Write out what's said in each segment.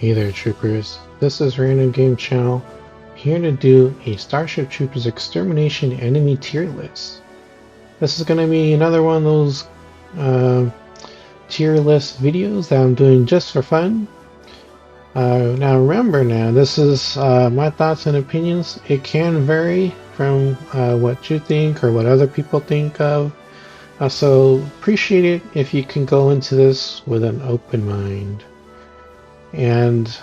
Hey there, troopers. This is Random Game Channel, here to do a Starship Troopers Extermination enemy tier list. This is going to be another one of those tier list videos that I'm doing just for fun. Now remember, this is my thoughts and opinions. It can vary from what you think or what other people think of. So appreciate it if you can go into this with an open mind. And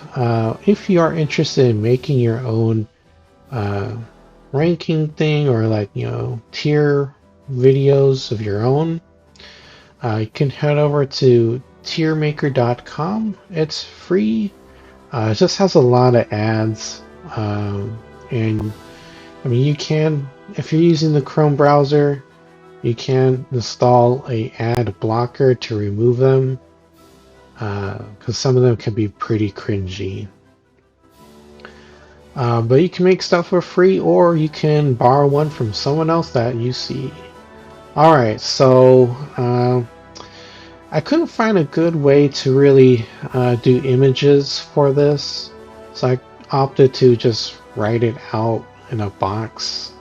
if you are interested in making your own ranking thing or tier videos of your own, you can head over to tiermaker.com. It's free. It just has a lot of ads. And I mean, you can, if you're using the Chrome browser, you can install a ad blocker to remove them. Because some of them can be pretty cringy. But you can make stuff for free, or you can borrow one from someone else that you see. Alright, so I couldn't find a good way to really do images for this, so I opted to just write it out in a box.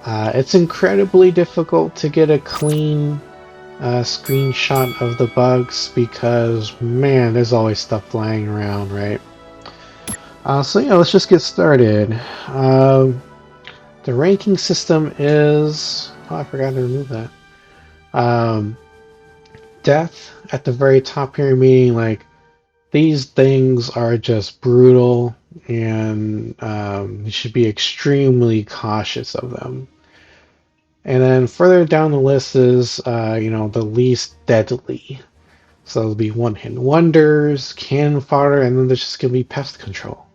It's incredibly difficult to get a clean screenshot of the bugs because, man, there's always stuff flying around, right? So yeah, let's just get started. The ranking system is... Oh, I forgot to remove that. Death at the very top here, meaning like these things are just brutal and you should be extremely cautious of them. And then further down the list is, the least deadly. So there'll be one-hit wonders, cannon fodder, and then there's just going to be pest control.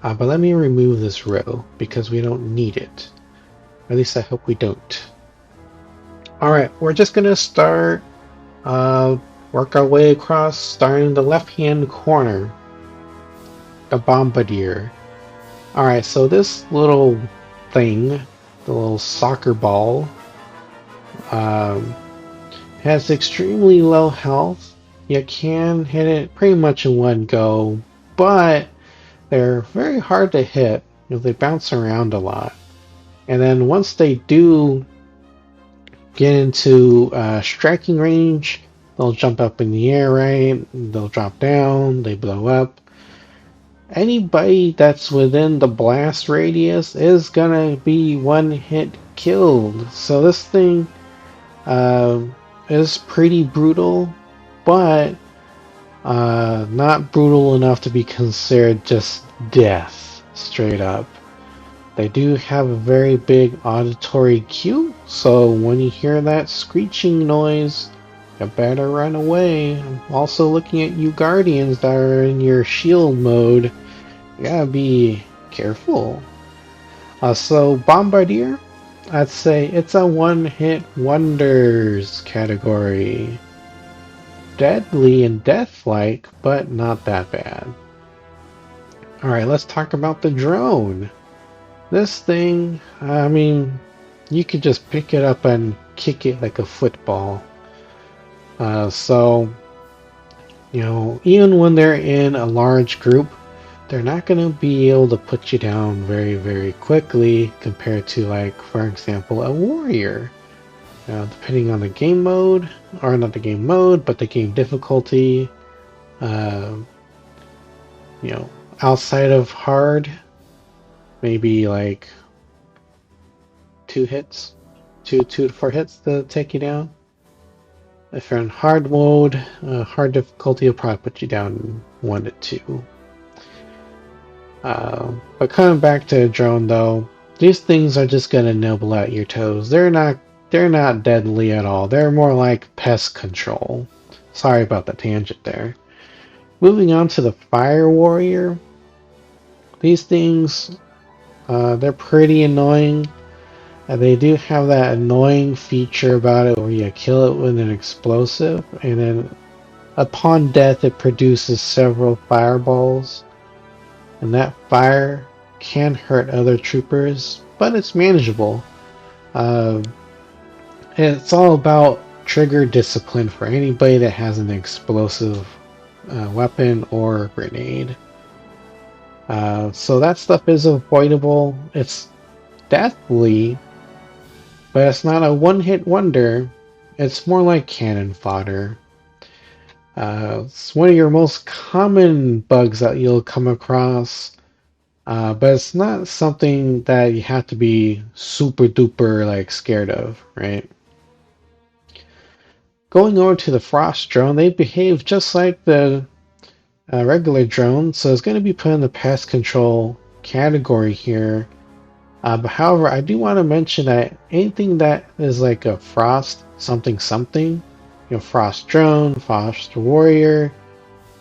But let me remove this row because we don't need it. At least I hope we don't. Alright, we're just going to start, work our way across, starting in the left-hand corner. The Bombardier. Alright, so this little thing, the little soccer ball, has extremely low health. You can hit it pretty much in one go, but they're very hard to hit because they bounce around a lot. And then once they do get into striking range, they'll jump up in the air, right? They'll drop down, they blow up. Anybody that's within the blast radius is gonna be one hit killed. So this thing is pretty brutal, but not brutal enough to be considered just death straight up. They do have a very big auditory cue, so when you hear that screeching noise, you better run away. I'm also looking at you guardians that are in your shield mode. You gotta be careful. So Bombardier, I'd say it's a one-hit wonders category. Deadly and death-like, but not that bad. Alright, let's talk about the drone. This thing, I mean, you could just pick it up and kick it like a football. So, even when they're in a large group, they're not going to be able to put you down very, very quickly compared to, like, for example, a warrior. Depending on the game mode, or not the game mode, but the game difficulty, outside of hard, maybe like 2 hits, 2 to 4 hits to take you down. If you're in hard mode, hard difficulty will probably put you down 1 to 2. But coming back to a drone though, these things are just gonna nibble at your toes. They're not deadly at all. They're more like pest control. Sorry about the tangent there. Moving on to the Fire Warrior. These things, they're pretty annoying. They do have that annoying feature about it where you kill it with an explosive, and then upon death it produces several fireballs. And that fire can hurt other troopers, but it's manageable. It's all about trigger discipline for anybody that has an explosive weapon or grenade. So that stuff is avoidable. It's deathly, but it's not a one-hit wonder. It's more like cannon fodder. It's one of your most common bugs that you'll come across, but it's not something that you have to be super duper like scared of, right? Going over to the Frost drone, they behave just like the regular drone, so it's going to be put in the pest control category here. But however, I do want to mention that anything that is like a Frost something something, Frost drone, Frost warrior,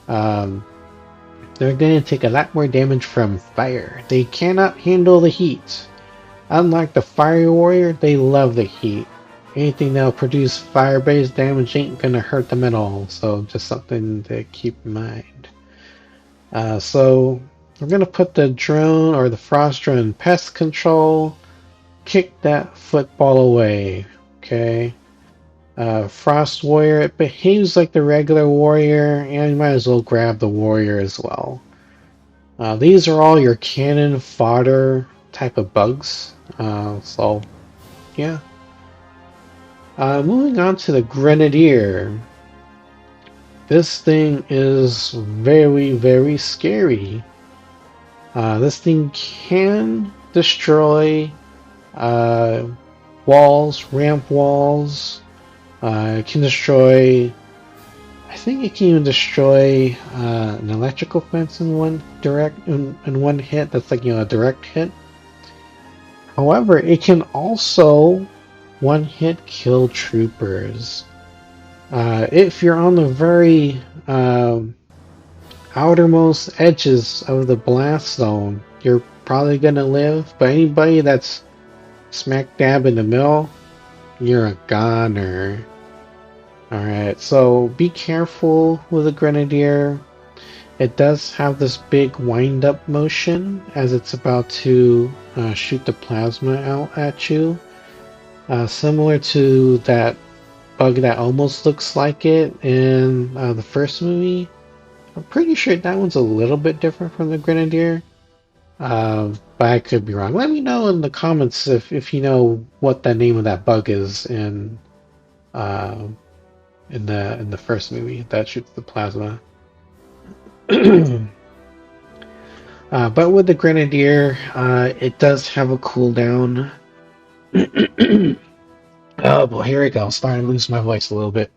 um, they're going to take a lot more damage from fire. They cannot handle the heat. Unlike the fire warrior, they love the heat. Anything that'll produce fire-based damage ain't gonna hurt them at all, so just something to keep in mind. So we're gonna put the drone or the frost drone in pest control. Kick that football away, okay? Frost warrior, it behaves like the regular warrior, and you might as well grab the warrior as well. These are all your cannon fodder type of bugs. So yeah. Moving on to the grenadier. This thing is very, very scary. This thing can destroy walls, ramp walls. It can destroy. I think it can even destroy an electrical fence in one hit. That's like a direct hit. However, it can also one hit kill troopers. If you're on the very outermost edges of the blast zone, you're probably gonna live. But anybody that's smack dab in the middle, you're a goner. Alright, so be careful with the grenadier. It does have this big wind up motion as it's about to shoot the plasma out at you. Similar to that bug that almost looks like it in the first movie. I'm pretty sure that one's a little bit different from the grenadier. But I could be wrong. Let me know in the comments if you know what the name of that bug is uh, in the first movie that shoots the plasma. But with the grenadier, it does have a cooldown. Oh boy, here we go. I'm starting to lose my voice a little bit.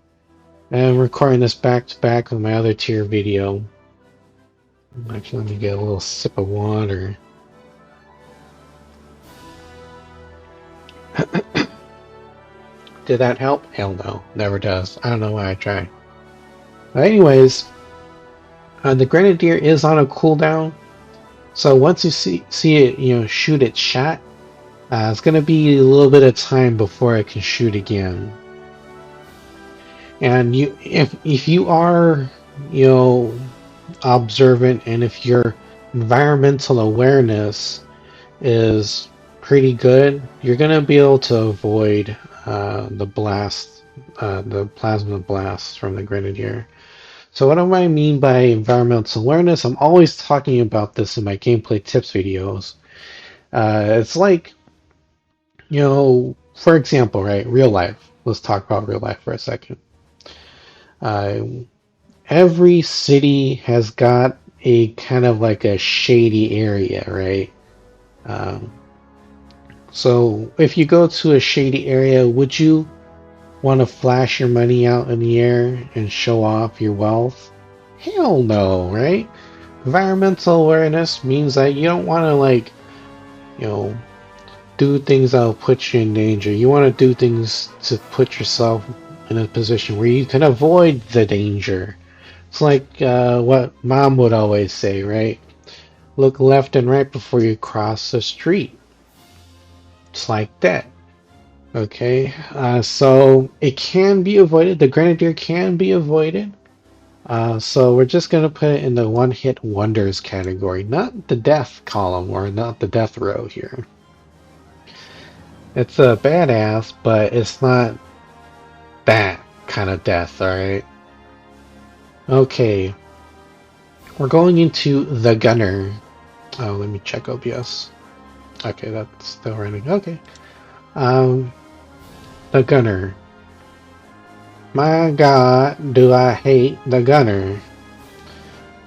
And I'm recording this back to back with my other tier video. Actually, let me get a little sip of water. Did that help? Hell no. Never does. I don't know why I try. But anyways, the grenadier is on a cooldown. So once you see it, shoot its shot, it's gonna be a little bit of time before it can shoot again. And if you are, observant, and if your environmental awareness is pretty good, you're gonna be able to avoid the plasma blast from the grenadier. So what do I mean by environmental awareness? I'm always talking about this in my gameplay tips videos. It's like, for example, right, real life. Let's talk about real life for a second. Every city has got a kind of like a shady area, right? Um, so if you go to a shady area, would you want to flash your money out in the air and show off your wealth? Hell no, right? Environmental awareness means that you don't want to do things that will put you in danger. You want to do things to put yourself in a position where you can avoid the danger. It's like what mom would always say, right? Look left and right before you cross the street. It's like that. Okay, so it can be avoided. The grenadier can be avoided. So we're just going to put it in the one-hit wonders category, not the death column or not the death row here. It's a badass, but it's not that kind of death, alright? Okay. we're going into the gunner. Oh, let me check OBS. Okay, that's still running. Okay. Um, the gunner. My God, do I hate the gunner.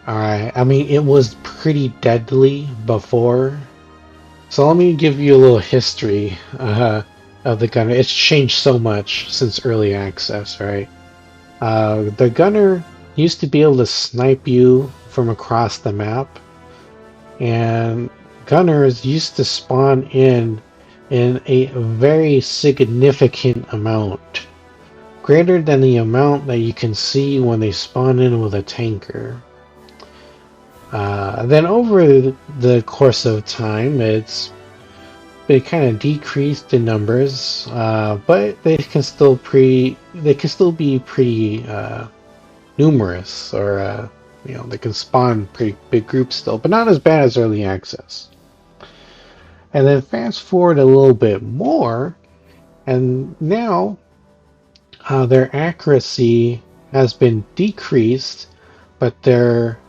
Alright, I mean, it was pretty deadly before. So let me give you a little history of the gunner. It's changed so much since early access, right? The gunner used to be able to snipe you from across the map, and gunners used to spawn in a very significant amount, greater than the amount that you can see when they spawn in with a tanker. Then over the course of time, it kind of decreased in numbers, but they can still be pretty numerous, or they can spawn pretty big groups still, but not as bad as early access. And then fast forward a little bit more, and now their accuracy has been decreased, but their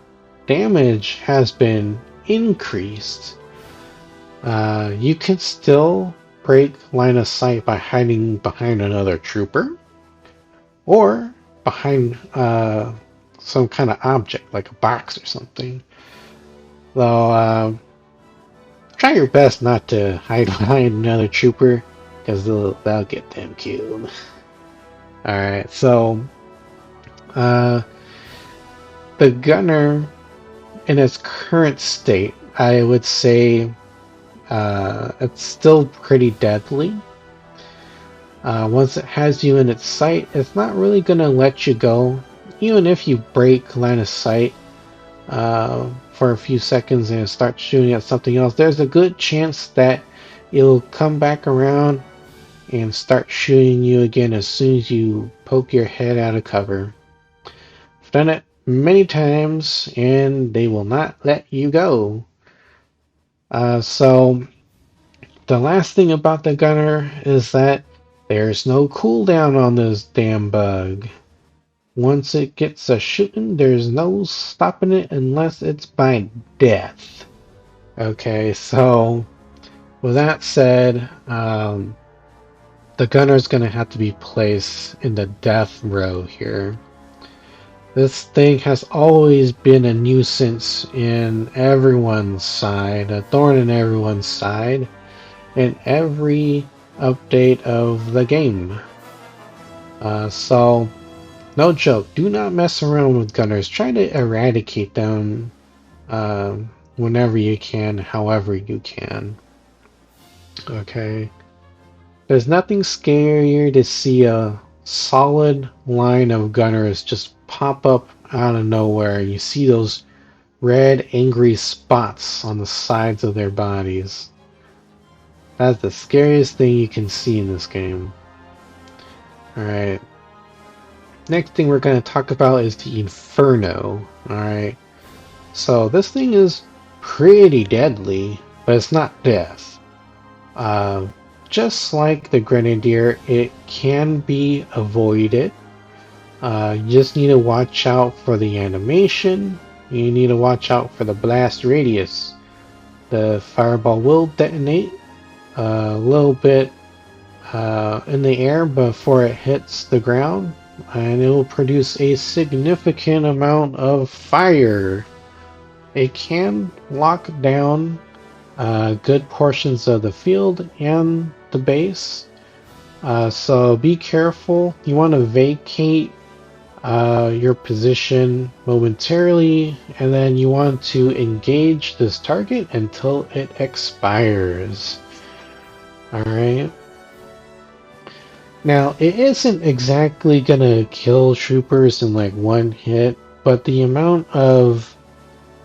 damage has been increased. You can still break line of sight by hiding behind another trooper, or behind some kind of object like a box or something. Though try your best not to hide behind another trooper, because they'll get them killed. Alright, so uh, the gunner in its current state, I would say it's still pretty deadly. Once it has you in its sight, it's not really going to let you go. Even if you break line of sight for a few seconds and start shooting at something else, there's a good chance that it'll come back around and start shooting you again as soon as you poke your head out of cover. I've done it many times, and they will not let you go. So the last thing about the gunner is that there's no cooldown on this damn bug. Once it gets a shooting, there's no stopping it unless it's by death. Okay, so with that said, the gunner's going to have to be placed in the death row here. This thing has always been a nuisance in everyone's side, a thorn in everyone's side, in every update of the game. So, no joke, do not mess around with gunners. Try to eradicate them whenever you can, however you can. Okay? There's nothing scarier to see a solid line of gunners just pop up out of nowhere. You see those red, angry spots on the sides of their bodies. That's the scariest thing you can see in this game. Alright. Next thing we're going to talk about is the Inferno. Alright. So this thing is pretty deadly, but it's not death. Just like the Grenadier, it can be avoided. You just need to watch out for the animation. You need to watch out for the blast radius. The fireball will detonate a little bit in the air before it hits the ground, and it will produce a significant amount of fire. It can lock down good portions of the field and the base, so be careful. You want to vacate your position momentarily, and then you want to engage this target until it expires. Alright. Now, it isn't exactly gonna kill troopers in like one hit, but the amount of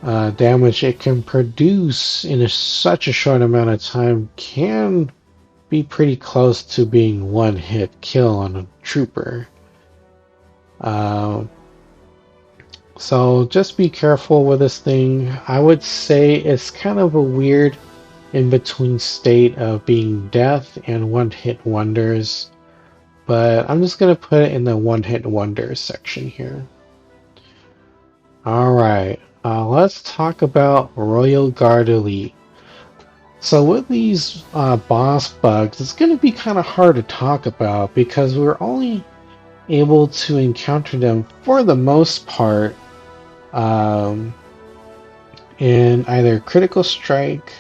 damage it can produce in such a short amount of time can be pretty close to being one hit kill on a trooper. So just be careful with this thing. I would say it's kind of a weird in-between state of being death and one-hit wonders, but I'm just going to put it in the one-hit wonders section here. Alright, Let's talk about Royal Guard Elite. So with these boss bugs, it's going to be kind of hard to talk about because we're only able to encounter them for the most part um, in either Critical Strike,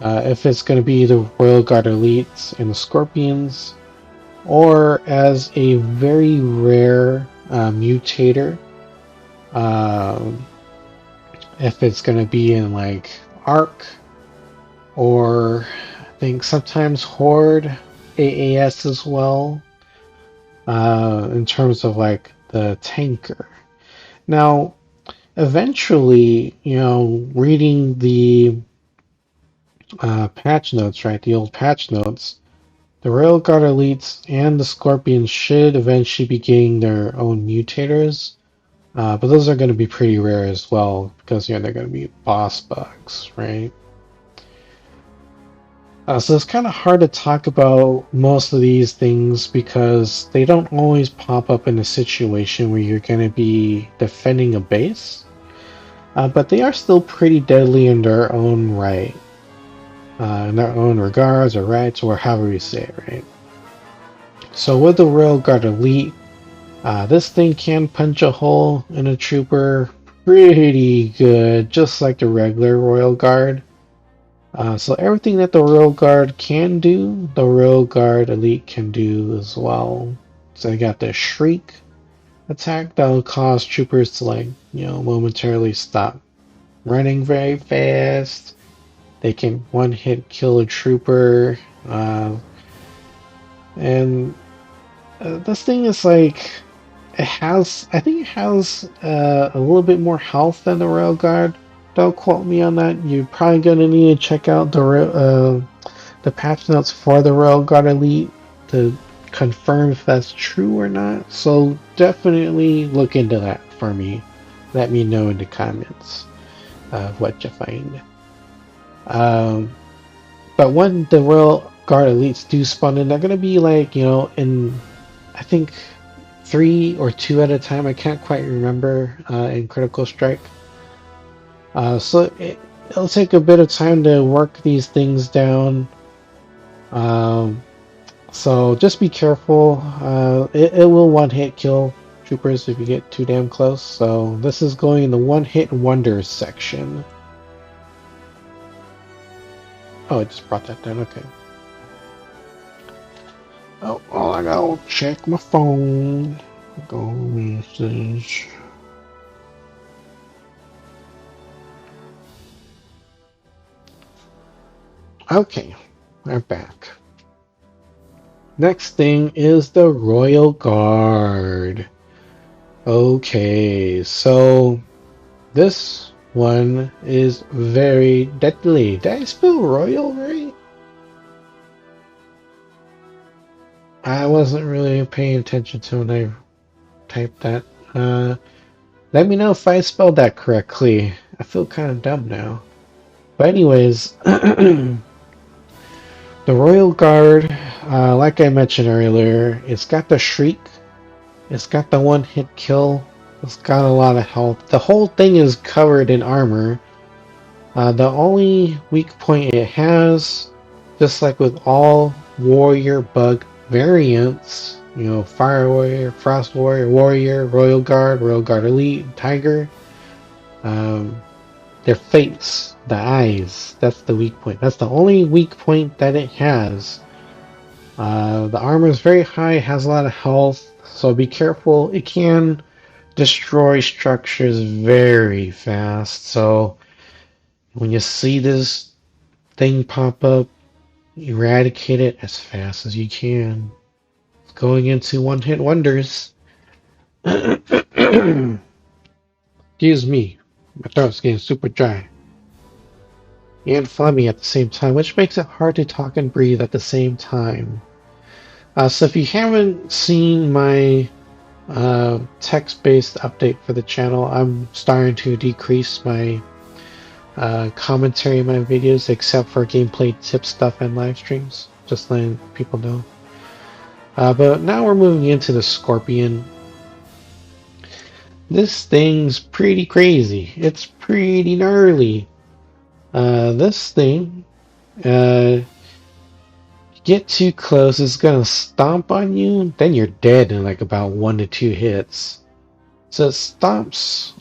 if it's going to be the Royal Guard Elites and the Scorpions, or as a very rare mutator, um, if it's going to be in like Arc, or I think sometimes Horde, AAS as well, in terms of like the tanker. Now, eventually, reading the patch notes, right, the old patch notes, the Railguard Elites and the Scorpions should eventually be getting their own mutators, but those are going to be pretty rare as well because they're going to be boss bugs, right? So it's kind of hard to talk about most of these things because they don't always pop up in a situation where you're going to be defending a base, but they are still pretty deadly in their own right, in their own regards or rights, or however you say it, right? So with the Railguard Elite, this thing can punch a hole in a trooper pretty good, just like the regular Royal Guard. So everything that the Royal Guard can do, the Royal Guard Elite can do as well. So they got the Shriek attack that'll cause troopers to momentarily stop running very fast. They can one-hit kill a trooper, and this thing is like I think it has a little bit more health than the Royal Guard. Don't quote me on that. You're probably gonna need to check out the patch notes for the Royal Guard Elite to confirm if that's true or not. So definitely look into that for me. Let me know in the comments what you find. Um, but when the Royal Guard Elites do spawn in, they're gonna be like, in I think 3 or 2 at a time. I can't quite remember in Critical Strike. So it'll take a bit of time to work these things down. Um, so just be careful. It will one-hit kill troopers if you get too damn close. So this is going in the one-hit wonders section. Oh, it just brought that down. Okay. Oh, I gotta check my phone. Go message. Okay, we're back. Next thing is the Royal Guard. Okay, so this one is very deadly. Did I spell royal right? I wasn't really paying attention to when I typed that. Let me know if I spelled that correctly. I feel kind of dumb now. But anyways, the Royal Guard, like I mentioned earlier, it's got the Shriek, it's got the one-hit kill, it's got a lot of health. The whole thing is covered in armor. The only weak point it has, just like with all warrior bug variants, Fire Warrior, Frost Warrior, Warrior, Royal Guard Elite, Tiger, their face, the eyes, that's the weak point. That's the only weak point that it has. The armor is very high, has a lot of health, so be careful. It can destroy structures very fast, so when you see this thing pop up, eradicate it as fast as you can. Going into one-hit wonders. Excuse me, my throat's getting super dry and phlegmy at the same time, which makes it hard to talk and breathe at the same time. So if you haven't seen my text-based update for the channel, I'm starting to decrease my commentary in my videos, except for gameplay tip stuff and live streams. Just letting people know. But now we're moving into the Scorpion. This thing's pretty crazy. It's pretty gnarly. This thing, uh, get too close, it's gonna stomp on you, then you're dead in like about 1 to 2 hits. So it stomps,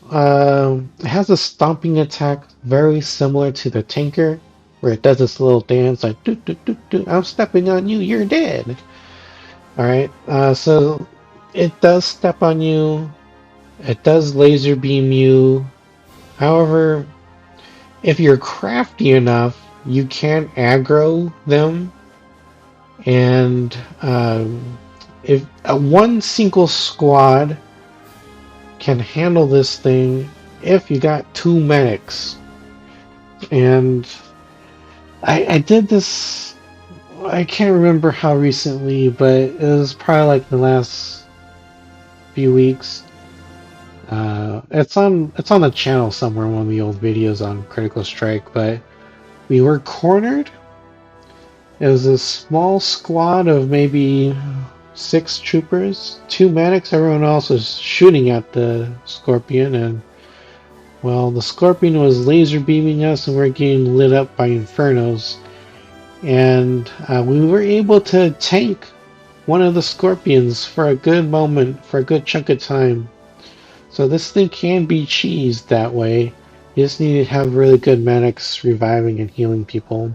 it has a stomping attack very similar to the tanker, where it does this little dance like, doo, doo, doo, doo, I'm stepping on you, you're dead. Alright, so it does step on you, it does laser beam you. However, if you're crafty enough, you can aggro them, and if one single squad can handle this thing if you got 2 medics. And I did this, I can't remember how recently, but it was probably like the last few weeks. It's on the channel somewhere, one of the old videos on Critical Strike, but we were cornered. It was a small squad of maybe 6 troopers, 2 medics, everyone else was shooting at the Scorpion, and well, the Scorpion was laser beaming us and we're getting lit up by infernos. And we were able to tank one of the Scorpions for a good moment, for a good chunk of time. So this thing can be cheesed that way. You just need to have really good medics reviving and healing people.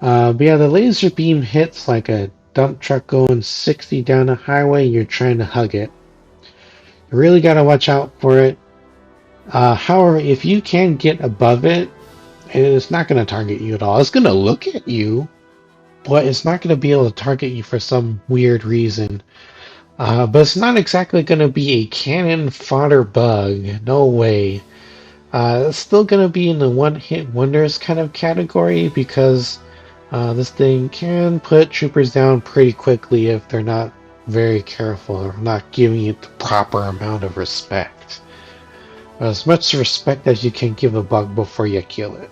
But yeah, the laser beam hits like a dump truck going 60 down a highway and you're trying to hug it. You really got to watch out for it. However, if you can get above it, it's not going to target you at all. It's going to look at you, but it's not going to be able to target you for some weird reason. But it's not exactly going to be a cannon fodder bug. No way. It's still going to be in the one-hit wonders kind of category because this thing can put troopers down pretty quickly if they're not very careful or not giving it the proper amount of respect. As much respect as you can give a bug before you kill it.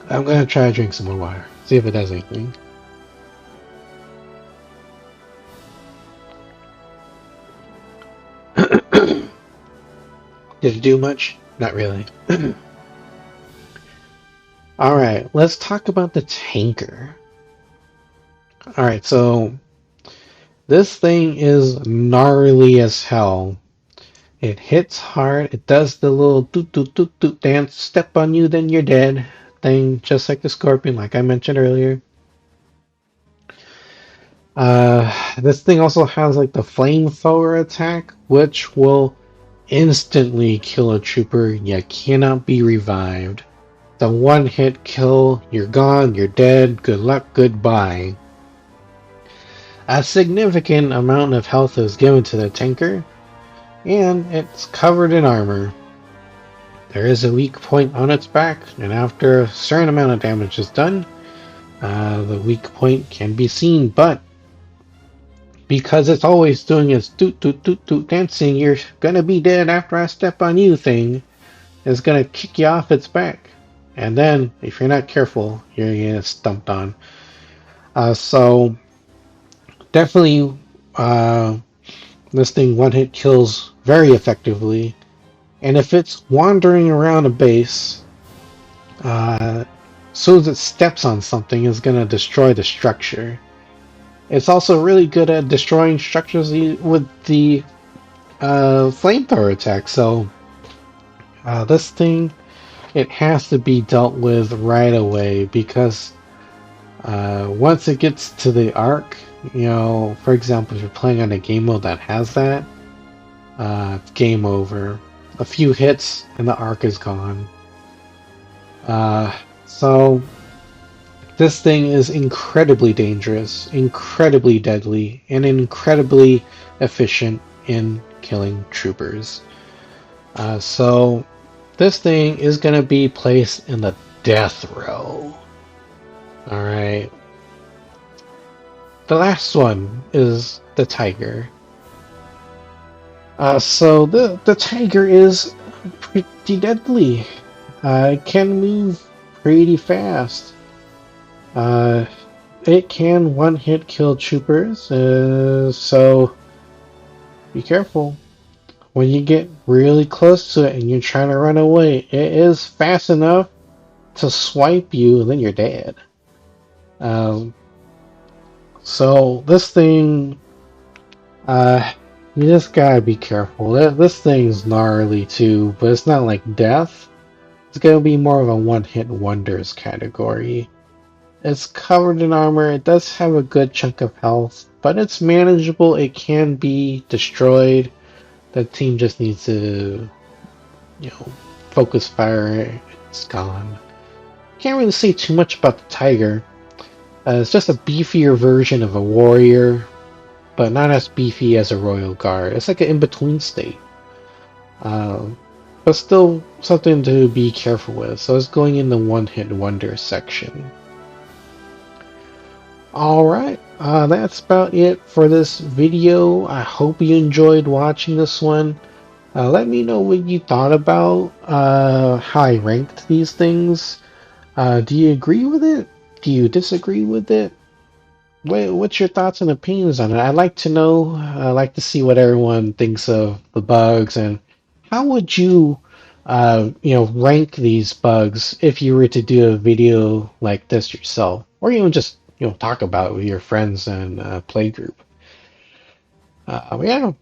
I'm gonna try to drink some more water. See if it does anything. Did it do much? Not really. Alright, let's talk about the tanker. Alright, so this thing is gnarly as hell. It hits hard, it does the little doot doot doot doot dance, step on you, then you're dead thing, just like the Scorpion, like I mentioned earlier. This thing also has like the flamethrower attack, which will instantly kill a trooper. You cannot be revived. The one-hit kill, you're gone, you're dead, good luck, goodbye. A significant amount of health is given to the tanker, and it's covered in armor. There is a weak point on its back, and after a certain amount of damage is done, the weak point can be seen, but because it's always doing its doot doot doot doot dancing, you're gonna be dead after I step on you thing, is gonna kick you off its back. And then, if you're not careful, you're gonna get stumped on. So, definitely, this thing one-hit kills very effectively. And if it's wandering around a base, as soon as it steps on something, it's gonna destroy the structure. It's also really good at destroying structures with the flamethrower attack. So this thing, it has to be dealt with right away because once it gets to the arc, you know, for example, if you're playing on a game mode that has that, it's game over. A few hits and the arc is gone. So this thing is incredibly dangerous, incredibly deadly, and incredibly efficient in killing troopers. So this thing is going to be placed in the death row. Alright. The last one is the tiger. So the tiger is pretty deadly. It can move pretty fast. it can one-hit kill troopers, so be careful. When you get really close to it and you're trying to run away, it is fast enough to swipe you, and then you're dead. Um, so this thing, you just gotta be careful. This thing's gnarly too, but it's not like death. It's gonna be more of a one-hit wonders category. It's covered in armor. It does have a good chunk of health, but it's manageable. It can be destroyed. The team just needs to, focus fire. It's gone. Can't really say too much about the Tiger. It's just a beefier version of a warrior, but not as beefy as a royal guard. It's like an in-between state. But still something to be careful with. So it's going in the one-hit wonder section. Alright, that's about it for this video. I hope you enjoyed watching this one. Let me know what you thought about how I ranked these things. Do you agree with it? Do you disagree with it? What's your thoughts and opinions on it? I'd like to know. I'd like to see what everyone thinks of the bugs, and how would you, rank these bugs if you were to do a video like this yourself, or even just talk about it with your friends and play group. Yeah,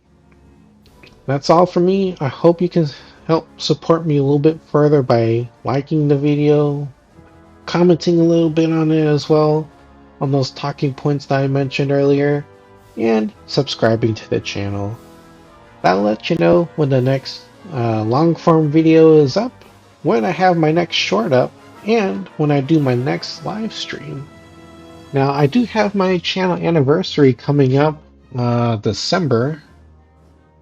that's all for me. I hope you can help support me a little bit further by liking the video, commenting a little bit on it as well, on those talking points that I mentioned earlier, and subscribing to the channel. That'll let you know when the next long form video is up, when I have my next short up, and when I do my next live stream. Now, I do have my channel anniversary coming up December,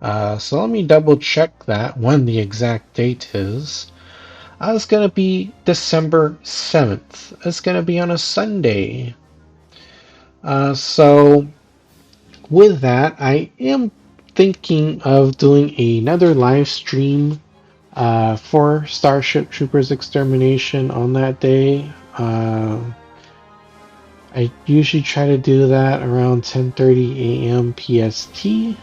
so let me double check that when the exact date is. It's going to be December 7th. It's going to be on a Sunday. So with that, I am thinking of doing another live stream for Starship Troopers Extermination on that day. I usually try to do that around 10:30 a.m. PST.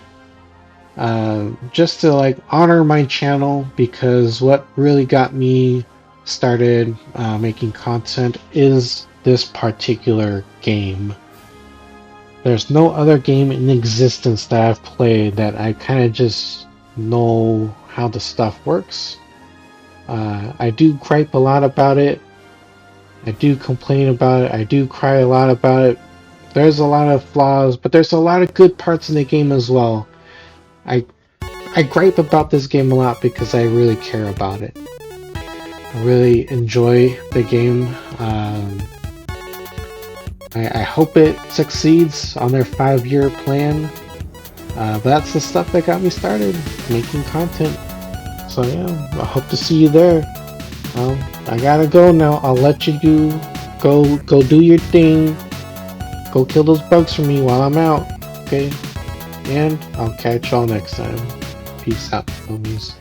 Just to honor my channel, because what really got me started making content is this particular game. There's no other game in existence that I've played that I kind of just know how the stuff works. I do gripe a lot about it. I do complain about it. I do cry a lot about it. There's a lot of flaws, but there's a lot of good parts in the game as well. I gripe about this game a lot because I really care about it. I really enjoy the game. I hope it succeeds on their 5-year plan. But that's the stuff that got me started making content. So yeah, I hope to see you there. I gotta go now. I'll let you go do your thing. Go kill those bugs for me while I'm out. Okay? And I'll catch y'all next time. Peace out, homies.